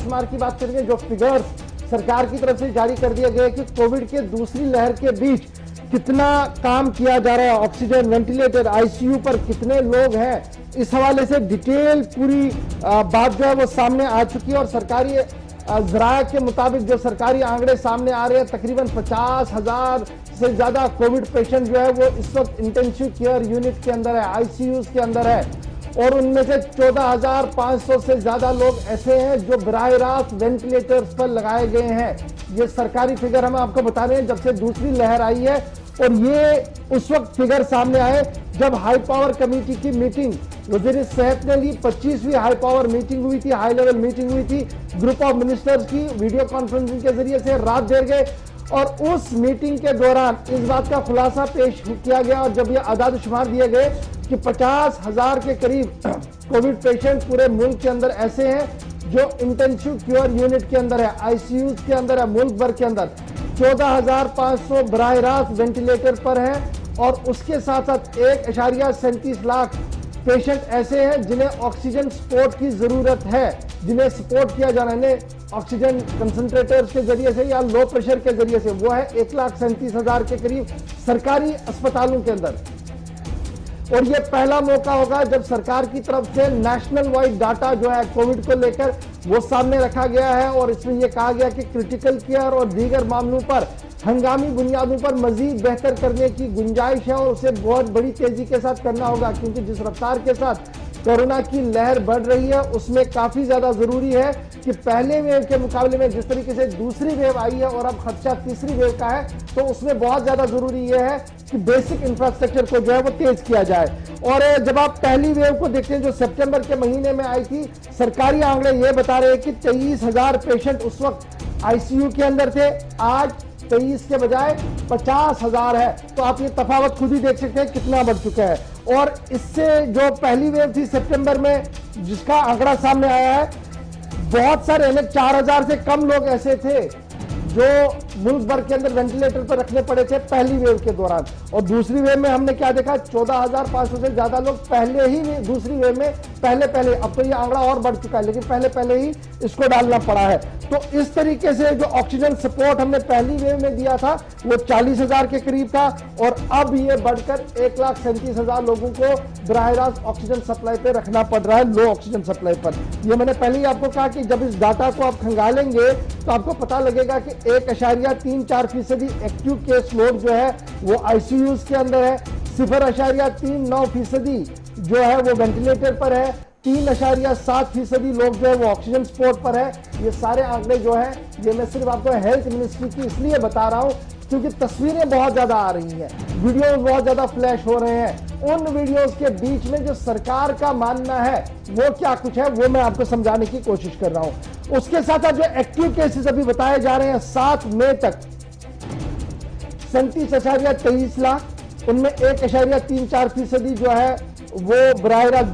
आदादशुमार की बात करेंगे, जो फिगर्स सरकार की तरफ से जारी कर दिए गए कि कोविड के दूसरी लहर के बीच कितना काम किया जा रहा है, ऑक्सीजन, वेंटिलेटर, आईसीयू पर कितने लोग हैं, इस हवाले से डिटेल पूरी बात जो है वो सामने आ चुकी है। और सरकारी जराये के मुताबिक जो सरकारी आंकड़े सामने आ रहे हैं, तकरीबन 50,000 से ज्यादा कोविड पेशेंट जो है वो इस वक्त इंटेंसिव केयर यूनिट के अंदर है, आईसीयू के अंदर है। और उनमें से 14,500 से ज्यादा लोग ऐसे हैं जो बराह रास्त वेंटिलेटर्स पर लगाए गए हैं। ये सरकारी फिगर हम आपको बता रहे हैं जब से दूसरी लहर आई है। और ये उस वक्त फिगर सामने आए जब हाई पावर कमेटी की मीटिंग वजीर सेहत ने ली, 25वीं हाई पावर मीटिंग हुई थी, हाई लेवल मीटिंग हुई थी ग्रुप ऑफ मिनिस्टर्स की, वीडियो कॉन्फ्रेंसिंग के जरिए से रात देर गए। और उस मीटिंग के दौरान इस बात का खुलासा पेश किया गया और जब ये आदादशुमार दिए गए कि 50,000 के करीब कोविड पेशेंट पूरे मुल्क के अंदर ऐसे हैं जो इंटेंसिव केयर यूनिट के अंदर है, आईसीयू के अंदर है, मुल्क भर के अंदर 14,500 बराह रास्त वेंटिलेटर पर है। और उसके साथ साथ 1.37 लाख पेशेंट ऐसे हैं जिन्हें ऑक्सीजन सपोर्ट की जरूरत है, जिन्हें सपोर्ट किया जाना है ऑक्सीजन कंसंट्रेटर्स के जरिए से या लो प्रेशर के जरिए से, वो है 1,37,000 के करीब सरकारी अस्पतालों के अंदर। और ये पहला मौका होगा जब सरकार की तरफ से नेशनल वाइड डाटा जो है कोविड को लेकर वो सामने रखा गया है। और इसमें यह कहा गया कि क्रिटिकल केयर और दीगर मामलों पर हंगामी बुनियादों पर मजीद बेहतर करने की गुंजाइश है और उसे बहुत बड़ी तेजी के साथ करना होगा, क्योंकि जिस रफ्तार के साथ कोरोना की लहर बढ़ रही है उसमें काफी ज्यादा जरूरी है कि पहले वेव के मुकाबले में जिस तरीके से दूसरी वेव आई है और अब खदशा तीसरी वेव का है, तो उसमें बहुत ज्यादा जरूरी यह है कि बेसिक इंफ्रास्ट्रक्चर को जो है वो तेज किया जाए। और जब आप पहली वेव को देखते हैं जो सितंबर के महीने में आई थी, सरकारी आंकड़े ये बता रहे हैं कि 23,000 पेशेंट उस वक्त आईसीयू के अंदर थे, आज 23 के बजाय 50,000 है। तो आप ये तफावत खुद ही देख सकते हैं कितना बढ़ चुका है। और इससे जो पहली वेव थी सितंबर में जिसका आंकड़ा सामने आया है, बहुत सारे 4,000 से कम लोग ऐसे थे जो मुल्क भर के अंदर वेंटिलेटर पर रखने पड़े थे पहली वेव के दौरान। और दूसरी वेव में हमने क्या देखा, 14,500 से ज्यादा लोग पहले ही दूसरी वेव में पहले अब तो ये आंकड़ा और बढ़ चुका है, लेकिन पहले ही इसको डालना पड़ा है। तो इस तरीके से जो ऑक्सीजन सपोर्ट हमने पहली वेव में दिया था वो 40,000 के करीब था और अब ये बढ़कर 1,37,000 लोगों को बराह रास्त ऑक्सीजन सप्लाई पे रखना पड़ रहा है, लो ऑक्सीजन सप्लाई पर। ये मैंने पहले ही आपको कहा कि जब इस डाटा को आप खंगालेंगे तो आपको पता लगेगा कि 1.34% एक्टिव केस लोड जो है वो आईसीयू के अंदर है, 0.39% जो है वो वेंटिलेटर पर है, 3.7% लोग जो है वो ऑक्सीजन सपोर्ट पर है। ये सारे आंकड़े जो है ये मैं सिर्फ आपको हेल्थ मिनिस्ट्री की इसलिए बता रहा हूं क्योंकि तस्वीरें बहुत ज्यादा आ रही हैं, वीडियोस बहुत ज्यादा फ्लैश हो रहे हैं। उन वीडियोस के बीच में जो सरकार का मानना है वो क्या कुछ है वो मैं आपको समझाने की कोशिश कर रहा हूं। उसके साथ साथ जो एक्टिव केसेस अभी बताए जा रहे हैं 7 मई तक 37.23 लाख, उनमें 1.34% जो है वो बराह रास्त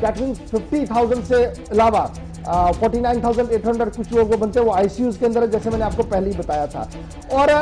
दैट मींस 50,000 से अलावा 49,800 कुछ लोग वो बनते हैं वो आईसीयू के अंदर है, जैसे मैंने आपको पहले ही बताया था। और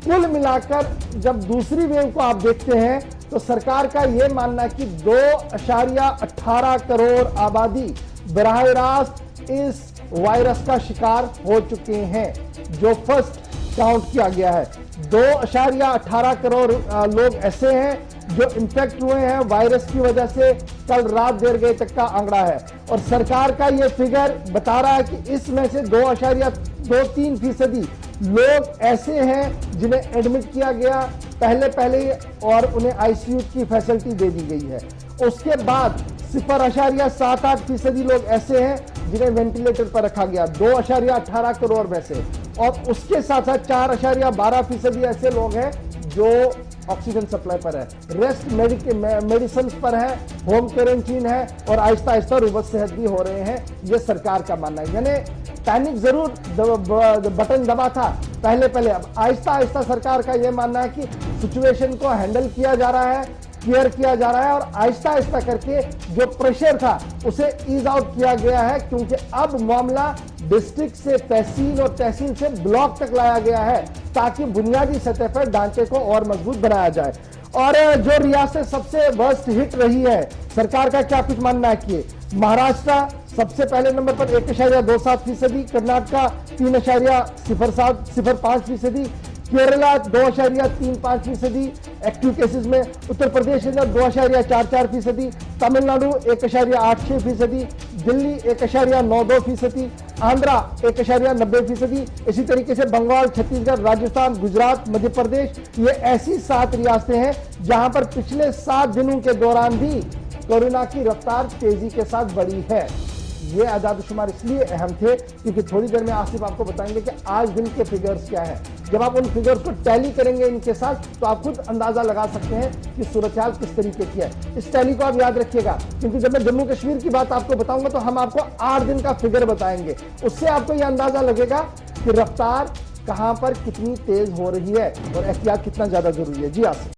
कुल मिलाकर जब दूसरी वेव को आप देखते हैं तो सरकार का यह मानना है कि 2.18 करोड़ आबादी बराह रास्त इस वायरस का शिकार हो चुके हैं, जो फर्स्ट काउंट किया गया है। 2.18 करोड़ लोग ऐसे हैं जो इन्फेक्ट हुए हैं वायरस की वजह से, कल रात देर गए तक का आंकड़ा है। और सरकार का यह फिगर बता रहा है कि इसमें से 2.23% लोग ऐसे हैं जिन्हें एडमिट किया गया पहले और उन्हें आईसीयू की फैसिलिटी दे दी गई है। उसके बाद 0.78% लोग ऐसे हैं जिन्हें वेंटिलेटर पर रखा गया 2.18 करोड़ में से। और उसके साथ साथ 4.12% ऐसे लोग हैं जो ऑक्सीजन सप्लाई पर है, रेस्ट मेडिसिन पर है, होम क्वारंटीन है और आहिस्ता आहिस्ता रुबत सेहत भी हो रहे हैं, ये सरकार का मानना है। यानी पैनिक जरूर बटन दबा था पहले, अब आहिस्ता आहिस्ता सरकार का यह मानना है कि सिचुएशन को हैंडल किया जा रहा है, केयर किया जा रहा है और आहिस्ता आहिस्ता करके जो प्रेशर था उसे ईज आउट किया गया है, क्योंकि अब मामला डिस्ट्रिक्ट से तहसील और तहसील से ब्लॉक तक लाया गया है ताकि बुनियादी सतह पर ढांचे को और मजबूत बनाया जाए। और जो रियासत सबसे वर्स्ट हिट रही है, सरकार का क्या कुछ मानना है कि महाराष्ट्र सबसे पहले नंबर पर 1.27%, कर्नाटका 3.05%, केरला 2.35% एक्टिव केसेस में, उत्तर प्रदेश के अंदर 2.44%, तमिलनाडु 1.86%, दिल्ली 1.92%, आंध्रा 1.90%, इसी तरीके से बंगाल, छत्तीसगढ़, राजस्थान, गुजरात, मध्य प्रदेश, ये ऐसी 7 रियासतें हैं जहां पर पिछले 7 दिनों के दौरान भी कोरोना की रफ्तार तेजी के साथ बढ़ी है। ये आजादशुमार इसलिए अहम थे क्योंकि थोड़ी देर में आसिफ आपको बताएंगे कि आज दिन के फिगर्स क्या है। जब आप उन फिगर्स को टैली करेंगे इनके साथ तो आप खुद अंदाजा लगा सकते हैं कि सूरत-ए-हाल किस तरीके की है। इस टैली को आप याद रखिएगा क्योंकि जब मैं जम्मू कश्मीर की बात आपको बताऊंगा तो हम आपको 8 दिन का फिगर बताएंगे। उससे आपको यह अंदाजा लगेगा कि रफ्तार कहां पर कितनी तेज हो रही है और एहतियात कितना ज्यादा जरूरी है। जी आसिफ।